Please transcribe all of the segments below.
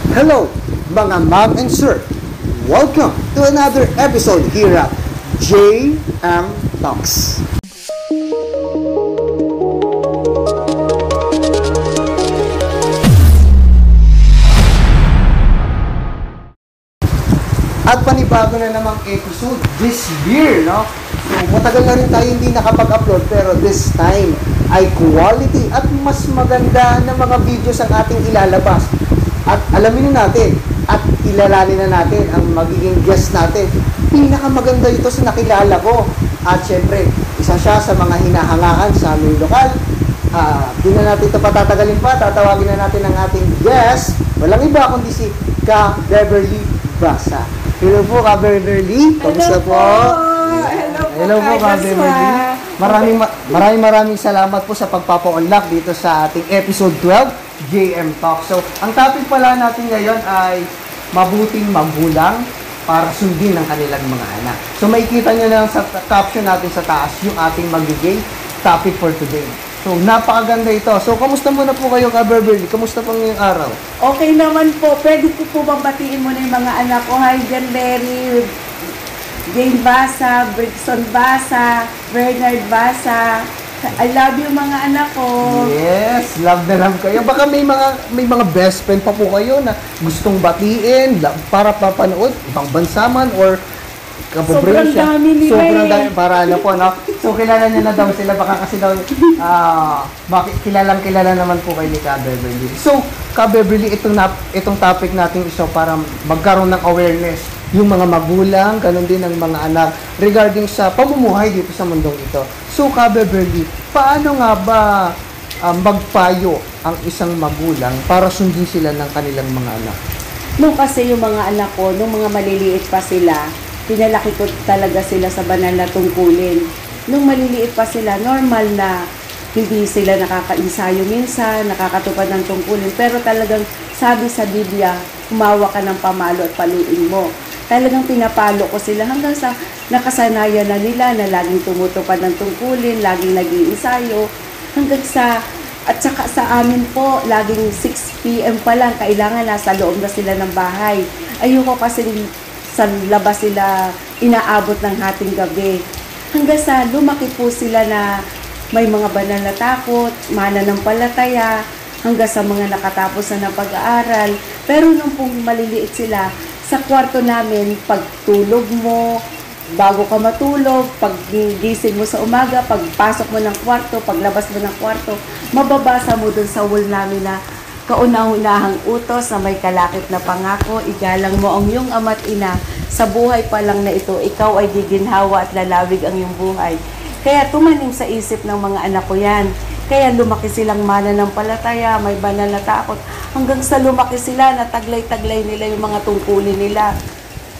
Hello, mga ma'am and sir. Welcome to another episode here at JM Talks. At panibago na namang episode this year, no? So, matagal na rin tayo hindi nakapag-upload pero this time ay quality at mas maganda na mga videos ang ating ilalabas. At alamin na natin at kilalanin na natin ang magiging guest natin. Pinakamaganda ito sa nakilala ko. At syempre, isa siya sa mga hinahangaan sa aming lokal. Di na natin ito patatagalin pa. Tatawagin na natin ang ating guest. Walang iba kundi si Ka Beverly Basa. Hello po, Ka Beverly. Kamusta po? Hello po, Ka Beverly. Maraming salamat po sa pagpapa-unlock dito sa ating episode 12, JM Talk. So, ang topic pala natin ngayon ay mabuting magulang para sundin ang kanilang mga anak. So, makikita nyo na sa caption natin sa taas yung ating magiging topic for today. So, napakaganda ito. So, kamusta muna po kayo, Ka Beverly? Kamusta po ngayong araw? Okay naman po. Pwede ko po bang batiin mo na yung mga anak ko? Hi, Jan Berry, Jane Basa, Brigson Basa, Bernard Basa. I love you mga anak ko. Yes, love na love kayo. Baka may mga best friend pa po kayo na gustong batiin para papanood, ibang bansa man or sobrang dami nila. Sobrang dami para ano po, no? So, kilala niyo na daw sila. Baka kasi daw, kilala naman po kayo ni Ka Beverly. So, Ka Beverly, itong topic natin ito para magkaroon ng awareness yung mga magulang, ganun din ang mga anak regarding sa pamumuhay dito sa mundong ito. So, Ka Beverly, paano nga ba magpayo ang isang magulang para sundin sila ng kanilang mga anak? Nung kasi yung mga anak ko, nung mga maliliit pa sila, pinalaki ko talaga sila sa banal na tungkulin. Nung maliliit pa sila, normal na hindi sila nakaka-ensayo minsan, nakakatupad ng tungkulin. Pero talagang sabi sa Biblia, humawa ka ng pamalo at paluin mo. Talagang pinapalo ko sila hanggang sa nakasanayan na nila na laging tumutupad ng tungkulin, laging nag-iensayo, hanggang sa, at saka sa amin po, laging 6 p.m. pa lang, kailangan nasa loob na sila ng bahay. Ayoko kasi sa labas sila inaabot ng hating gabi. Hanggang sa lumaki po sila na may mga banal na takot, mananampalataya, hanggang sa mga nakatapos na ng pag-aaral. Pero nung pong maliliit sila, sa kwarto namin, pagtulog mo, bago ka matulog, pag gising mo sa umaga, pagpasok mo ng kwarto, paglabas mo ng kwarto, mababasa mo dun sa wall namin na kauna-unahang utos na may kalakip na pangako, igalang mo ang iyong ama't ina, sa buhay pa lang na ito, ikaw ay giginhawa at lalawig ang iyong buhay. Kaya tumanim sa isip ng mga anak ko yan. Kaya lumaki silang mananampalataya, may banal na takot. Hanggang sa lumaki sila, nataglay-taglay nila yung mga tungkulin nila.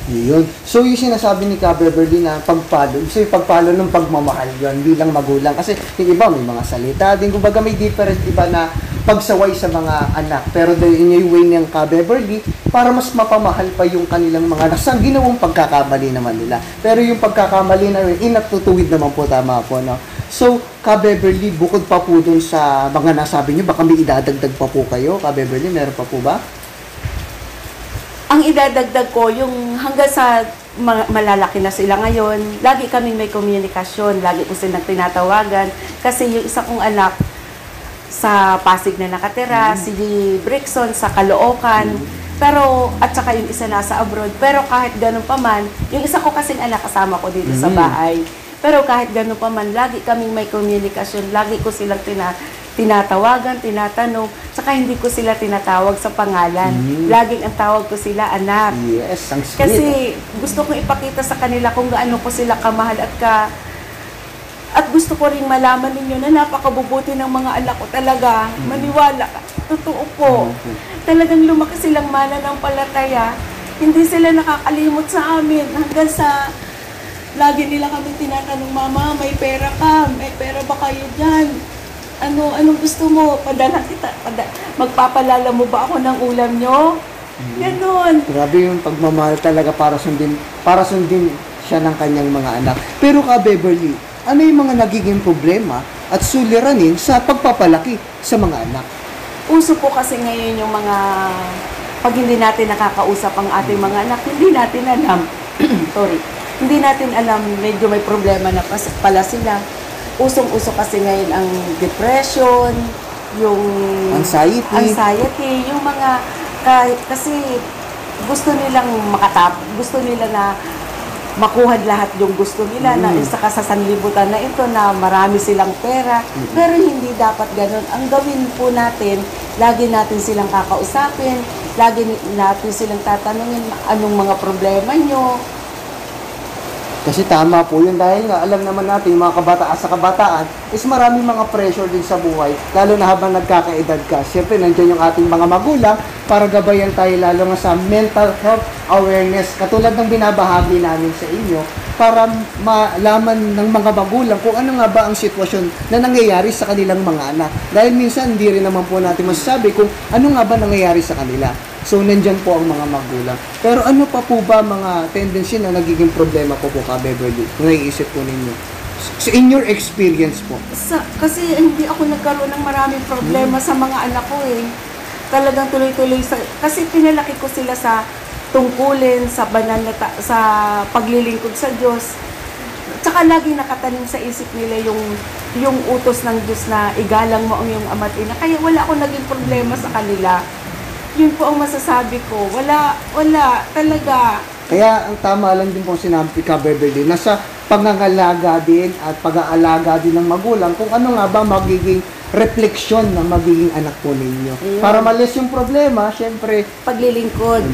Yun. So, yung sinasabi ni Ka Beverly na pagpalo, so yung pagpalo ng pagmamahal yun bilang magulang. Kasi yung iba may mga salita din. Kumbaga may different iba na pagsaway sa mga anak. Pero yun yung way ng Ka Beverly para mas mapamahal pa yung kanilang mga anak sa ginawang pagkakamali naman nila. Pero yung pagkakamali na yun, inatutuwid naman po, tama po, no? So, Ka Beverly, bukod pa po dun sa mga nasabi nyo, baka may idadagdag pa po kayo. Ka Beverly, meron pa po ba? Ang idadagdag ko, yung hanggang sa malalaki na sila ngayon, lagi kami may komunikasyon, lagi ko silang tinatawagan. Kasi yung isa kong anak sa Pasig na nakatira, si Brixon sa Caloocan, pero at saka yung isa nasa abroad. Pero kahit ganun pa man, yung isa ko kasing anak kasama ko dito sa bahay. Pero kahit ganun pa man, lagi kaming may komunikasyon, lagi ko silang tinatawagan, tinatanong, saka hindi ko sila tinatawag sa pangalan. Laging ang tawag ko sila anak. Yes, ang sweet. Kasi gusto kong ipakita sa kanila kung gaano ko sila kamahal at gusto ko ring malaman ninyo na napakabubuti ng mga anak ko talaga. Maniwala ka. Totoo po. Talagang lumaki silang mananampalataya. Hindi sila nakakalimot sa amin hanggang sa lagi nila kami tinatanong, Mama, may pera ka? May pera ba kayo dyan? Anong gusto mo? Padala kita. Magpapalala mo ba ako ng ulam nyo? Ganon. Grabe yung pagmamahal talaga para sundin siya ng kanyang mga anak. Pero Ka Beverly, ano yung mga nagiging problema at suliranin sa pagpapalaki sa mga anak? Uso po kasi ngayon yung mga pag hindi natin nakakausap ang ating mga anak, hindi natin alam, sorry, hindi natin alam, medyo may problema na pala sila. Usong-uso kasi ngayon ang depression, yung anxiety, yung mga, kasi gusto nilang gusto nila na makuha lahat yung gusto nila na isa ka sa sanlibutan na ito na marami silang pera. Pero hindi dapat ganun. Ang gawin po natin, lagi natin silang kakausapin, lagi natin silang tatanungin anong mga problema nyo. Kasi tama po yun dahil nga alam naman natin yung mga kabataan sa kabataan is maraming mga pressure din sa buhay lalo na habang nagkakaedad ka. Siyempre nandiyan yung ating mga magulang para gabayan tayo lalo nga sa mental health awareness katulad ng binabahagi namin sa inyo para malaman ng mga magulang kung ano nga ba ang sitwasyon na nangyayari sa kanilang mga anak. Dahil minsan hindi rin naman po natin masasabi kung ano nga ba nangyayari sa kanila. So, nandyan po ang mga magulang. Pero ano pa po ba mga tendency na nagiging problema po Ka Beverly? Naiisip po ninyo. So, in your experience po. Kasi hindi ako nagkaroon ng maraming problema sa mga anak ko eh. Talagang tuloy-tuloy kasi pinalaki ko sila sa tungkulin, sa banal na sa paglilingkod sa Diyos. Tsaka lagi nakatanim sa isip nila yung utos ng Diyos na igalang mo ang iyong ama't ina. Kaya wala akong naging problema sa kanila. Yun po ang masasabi ko. Wala talaga. Kaya ang tama lang din po sinabi Ka Beverly, nasa pangangalaga din at pag-aalaga din ng magulang kung ano nga ba magiging refleksyon ng magiging anak po ninyo. Para malis yung problema, syempre, paglilingkod.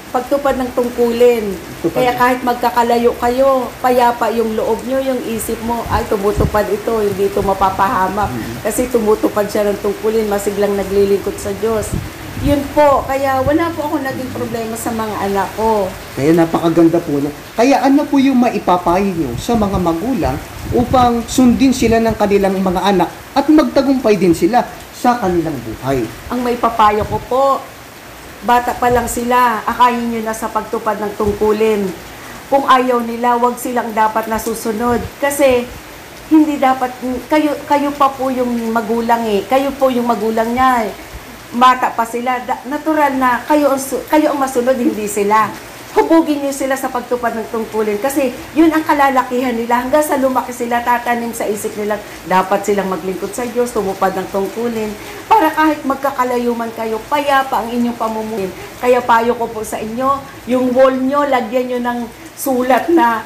Pagtupad ng tungkulin. Kaya kahit magkakalayo kayo, payapa yung loob nyo, yung isip mo, ay tumutupad ito, hindi ito mapapahamak. Kasi tumutupad siya ng tungkulin, masiglang naglilingkod sa Diyos. Yun po, kaya wala po ako naging problema sa mga anak ko. Kaya napakaganda po. Kaya ano po yung maipapayo nyo sa mga magulang upang sundin sila ng kanilang mga anak at magtagumpay din sila sa kanilang buhay? Ang maipapayo ko po, bata pa lang sila, akayin nyo na sa pagtupad ng tungkulin. Kung ayaw nila, wag silang dapat nasusunod. Kasi hindi dapat, kayo pa po yung magulang eh. Kayo po yung magulang niya eh. Bata pa sila, natural na kayo ang masunod, hindi sila. Hubugin niyo sila sa pagtupad ng tungkulin kasi yun ang kalalakihan nila. Hanggang sa lumaki sila, tatanim sa isip nila, dapat silang maglingkod sa Diyos, tumupad ng tungkulin. Para kahit magkakalayo man kayo, payapa ang inyong pamumuhay. Kaya payo ko po sa inyo, yung wall nyo, lagyan nyo ng sulat na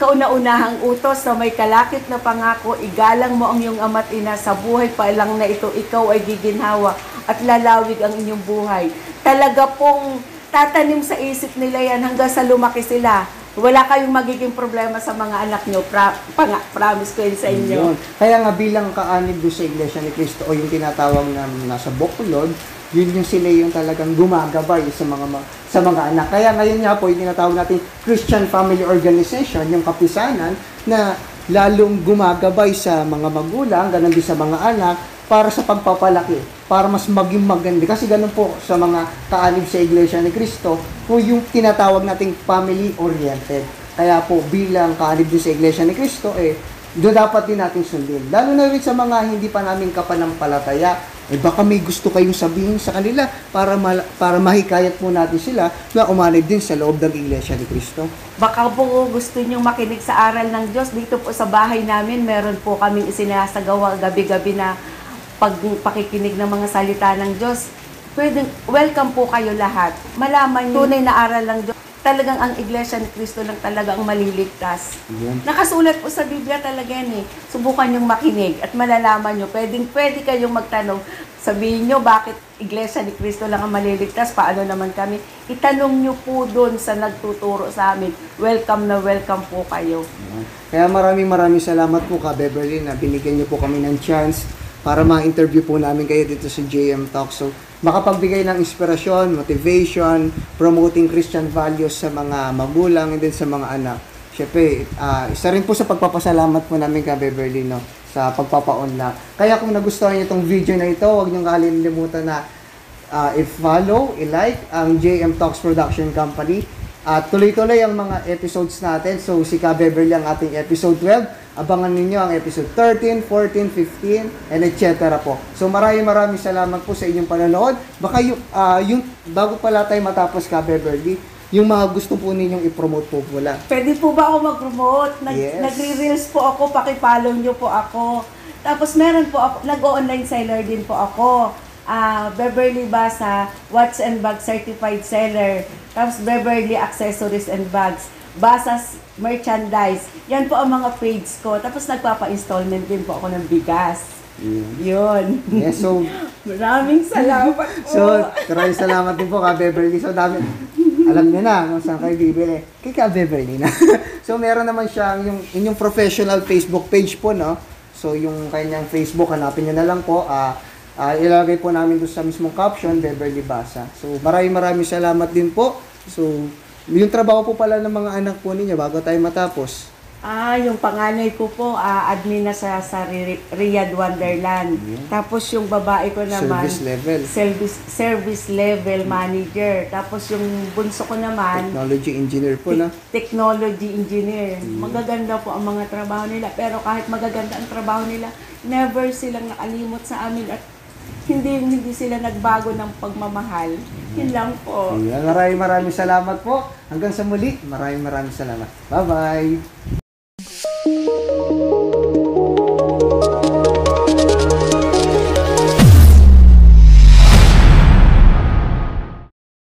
kauna-unahang utos na may kalakip na pangako, igalang mo ang iyong ama't ina sa buhay pa lang na ito, ikaw ay giginhawa at lalawig ang inyong buhay. Talaga pong tatanim sa isip nila yan hanggang sa lumaki sila. Wala kayong magiging problema sa mga anak nyo. Promise ko yun sa inyo. Kaya nga bilang kaanib doon sa Iglesia ni Cristo o yung tinatawag na nasa Bacolod, yun yung sila yung talagang gumagabay sa mga anak. Kaya ngayon nga po, yung tinatawag natin Christian Family Organization, yung kapisanan, na lalong gumagabay sa mga magulang, ganun din sa mga anak, para sa pagpapalaki, para mas maging maganda. Kasi ganun po sa mga kaanib sa Iglesia ni Cristo, po yung tinatawag nating family-oriented. Kaya po, bilang kaanib din sa Iglesia ni Cristo, doon dapat din natin sundin. Lalo na rin sa mga hindi pa namin kapanampalataya, baka may gusto kayong sabihin sa kanila para mahikayat po natin sila na umanib din sa loob ng Iglesia ni Cristo. Baka po gusto nyong makinig sa aral ng Diyos. Dito po sa bahay namin, meron po kaming isinasagawa gabi-gabi na pakikinig ng mga salita ng Diyos. Welcome po kayo lahat. Malaman nyo, tunay na aral ng Diyos. Talagang ang Iglesia ni Cristo lang talaga ang maliligtas. Yeah. Nakasulat po sa Biblia talaga yan eh. Subukan yung makinig at malalaman nyo. Pwede kayong magtanong. Sabihin nyo, bakit Iglesia ni Cristo lang ang maliligtas? Paano naman kami? Itanong nyo po doon sa nagtuturo sa amin. Welcome na welcome po kayo. Kaya maraming salamat po Ka Beverly na binigyan nyo po kami ng chance para ma-interview po namin kayo dito sa JM Talk. So, makapagbigay ng inspirasyon, motivation, promoting Christian values sa mga magulang and din sa mga anak. Siyempre, isa rin po sa pagpapasalamat po namin Ka Beverly, no, sa pagpapa-unlock. Kaya kung nagustuhan niyo itong video na ito, huwag niyong kalilimutan na i-follow, i-like ang JM Talks Production Company. At tuloy-tuloy ang mga episodes natin. So, si Ka Beverly ang ating episode 12. Abangan ninyo ang episode 13, 14, 15, and etc. po. So maraming salamat po sa inyong panonood. Baka yung bago pala tayo matapos ka, Beverly, yung mga gusto po ninyong i-promote po pula. Pwede po ba ako mag-promote? Yes. Nagre-reels po ako, pakipollow nyo po ako. Tapos meron po ako, nag-online seller din po ako. Beverly Basa, Watch and Bag Certified Seller. Tapos Beverly Accessories and Bags. Basa's Merchandise. Yan po ang mga page ko. Tapos nagpapa-installment din po ako ng bigas. Yun. Yes, so Maraming salamat po. So, maraming salamat din po ka Beverly. So, alam niyo na kung saan kayo bibili. Kay ka Beverly na. So, meron naman siyang yung inyong professional Facebook page po, no? So, yung kanyang Facebook, hanapin niyo na lang po. Ilalagay po namin doon sa mismong caption, Beverly Basa. So, maraming salamat din po. So, yung trabaho po pala ng mga anak po ninyo bago tayo matapos. Yung panganay ko po, admin na sa Riyadh Wonderland. Tapos yung babae ko naman, service level manager. Tapos yung bunso ko naman, technology engineer po na. Technology engineer. Magaganda po ang mga trabaho nila. Pero kahit magaganda ang trabaho nila, never silang nakalimot sa amin at hindi sila nagbago ng pagmamahal. Yun lang po. Maraming salamat po. Hanggang sa muli, maraming salamat. Bye-bye!